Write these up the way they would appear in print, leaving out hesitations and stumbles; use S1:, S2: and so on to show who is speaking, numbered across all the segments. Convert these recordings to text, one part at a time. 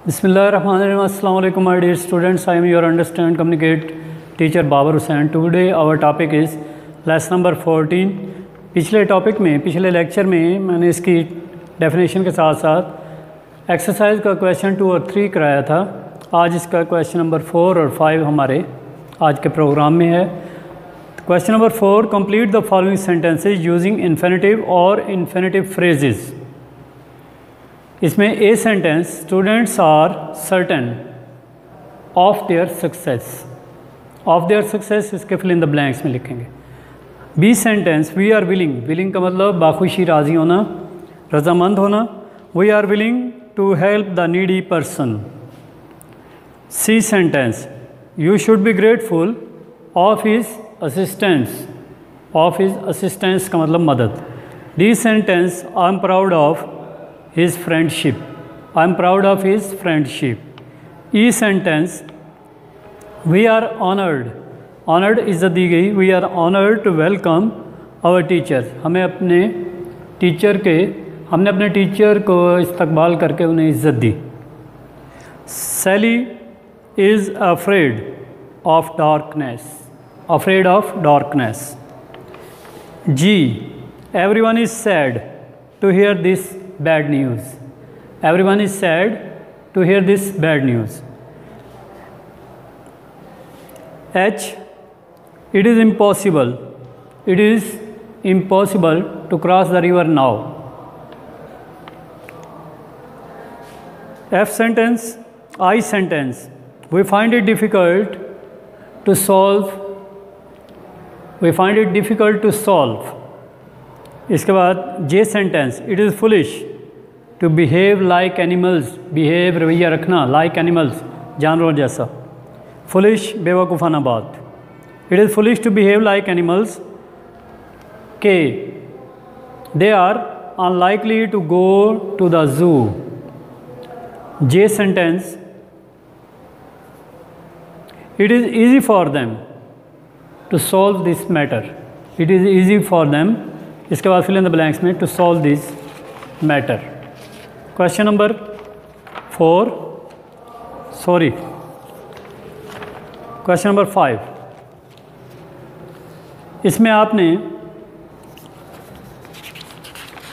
S1: Bismillahirrahmanirrahim. Assalamu alaikum my dear students. I am your understand communicate teacher Babar Hussain. Today our topic is lesson number 14. पिछले lecture में मैंने इसकी definition के साथ साथ exercise का क्वेश्चन 2 और 3 कराया था। आज इसका क्वेश्चन नंबर 4 और 5 हमारे आज के प्रोग्राम में है। Question number 4, complete the following sentences using infinitive और इन्फिनेटिव फ्रेजेस। इसमें A sentence students are certain of their success इसके फिल इन द ब्लैंक्स में लिखेंगे। B sentence we are willing का मतलब बाखुशी राज़ी होना, रजामंद होना। We are willing to help the needy person. C sentence you should be grateful of his assistance का मतलब मदद। D sentence I am proud of his friendship. I am proud of his friendship. E sentence we are honored इज़्ज़त दी गई। We are honored to welcome our teachers. हमने अपने teacher को इस्तकबाल करके उन्हें इज़्ज़त दी। Sally is afraid of darkness. G, everyone is sad to hear this bad news. Everyone is sad to hear this bad news. H, it is impossible to cross the river now. F sentence, I sentence, we find it difficult to solve. इसके बाद J sentence it is foolish to behave like animals, behave रवैया रखना like animals जानवरों जैसा। Foolish बेवकूफ़ाना बात। It is foolish to behave like animals. K they are unlikely to go to the zoo. J sentence it is easy for them to solve this matter. It is easy for them इसके बाद fill in the blanks में to solve this matter. Question number 5। इसमें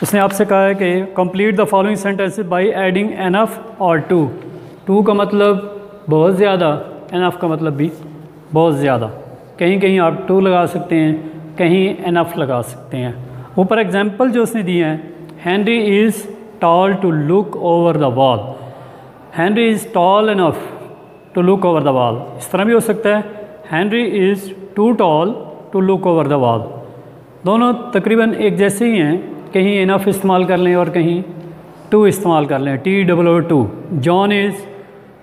S1: इसने आपसे कहा है कि complete the following sentences by adding enough और टू का मतलब बहुत ज़्यादा, एनफ का मतलब भी बहुत ज़्यादा। कहीं आप टू लगा सकते हैं, कहीं एनफ लगा सकते हैं। ऊपर एग्जाम्पल जो उसने दिए हैं, Henry is tall to look over the wall. Henry is tall enough to look over the wall. इस तरह भी हो सकता है Henry is too tall to look over the wall. दोनों तकरीबन एक जैसे ही हैं, कहीं इनफ इस्तेमाल कर लें और कहीं टू इस्तेमाल कर लें। TOO। John is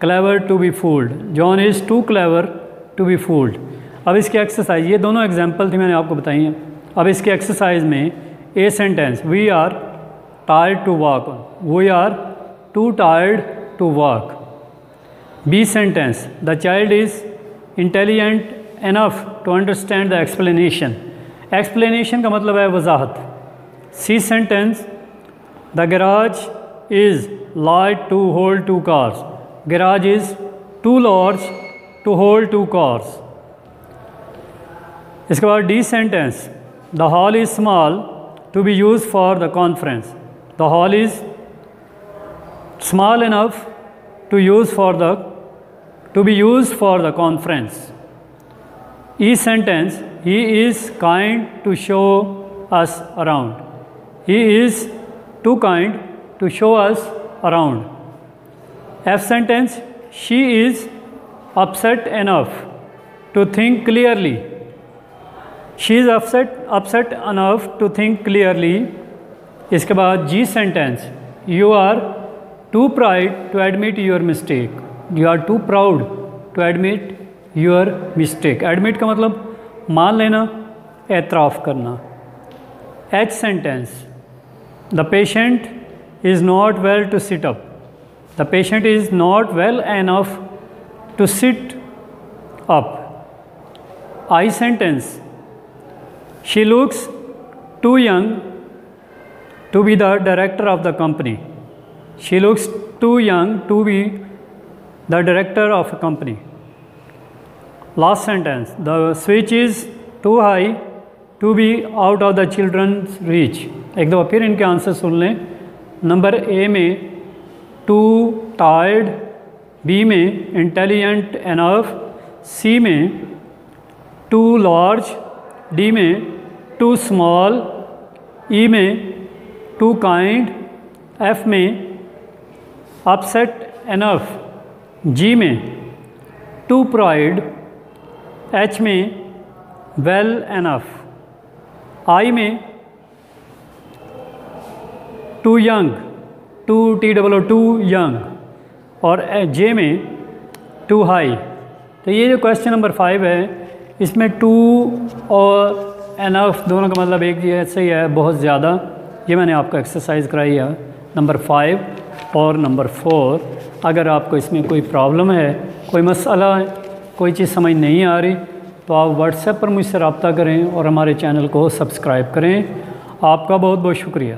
S1: clever to be fooled. John is too clever to be fooled. अब इसकी एक्सरसाइज, ये दोनों एग्जाम्पल थी मैंने आपको बताई हैं। अब इसके एक्सरसाइज में A sentence we are tired to walk, we are too tired to walk. B sentence the child is intelligent enough to understand the explanation. Explanation का मतलब है वजाहत। C sentence the garage is large to hold 2 cars। Garage is too large to hold 2 cars। इसके बाद D sentence the hall is small to be use for the conference. The hall is small enough to be use for the conference. E sentence he is kind to show us around. He is too kind to show us around. F sentence she is upset enough to think clearly. She is upset enough to think clearly. इसके बाद G sentence you are too proud to admit your mistake. You are too proud to admit your mistake. Admit का मतलब मान लेना, एतराफ़ करना। H sentence the patient is not well to sit up. The patient is not well enough to sit up. I sentence she looks too young to be the director of the company. She looks too young to be the director of a company. Last sentence, the switch is too high to be out of the children's reach. एक दफ़ा फिर इनके answer सुन लें। Number A में to tired, B में intelligent enough, सी में to large, D में to small, ई में टू काइंड, एफ में अपसेट एनफ, जी में टू प्राइड, एच में वेल एनफ, आई में टू यंग, टू यंग, और जे में टू हाई। तो ये जो क्वेश्चन नंबर 5 है, इसमें टू और एनफ दोनों का मतलब एक जैसे ही है, बहुत ज़्यादा। ये मैंने आपको एक्सरसाइज कराई है नंबर 5 और नंबर 4। अगर आपको इसमें कोई प्रॉब्लम है, कोई मसला है, कोई चीज़ समझ नहीं आ रही, तो आप व्हाट्सएप पर मुझसे रब्ता करें और हमारे चैनल को सब्सक्राइब करें। आपका बहुत बहुत शुक्रिया।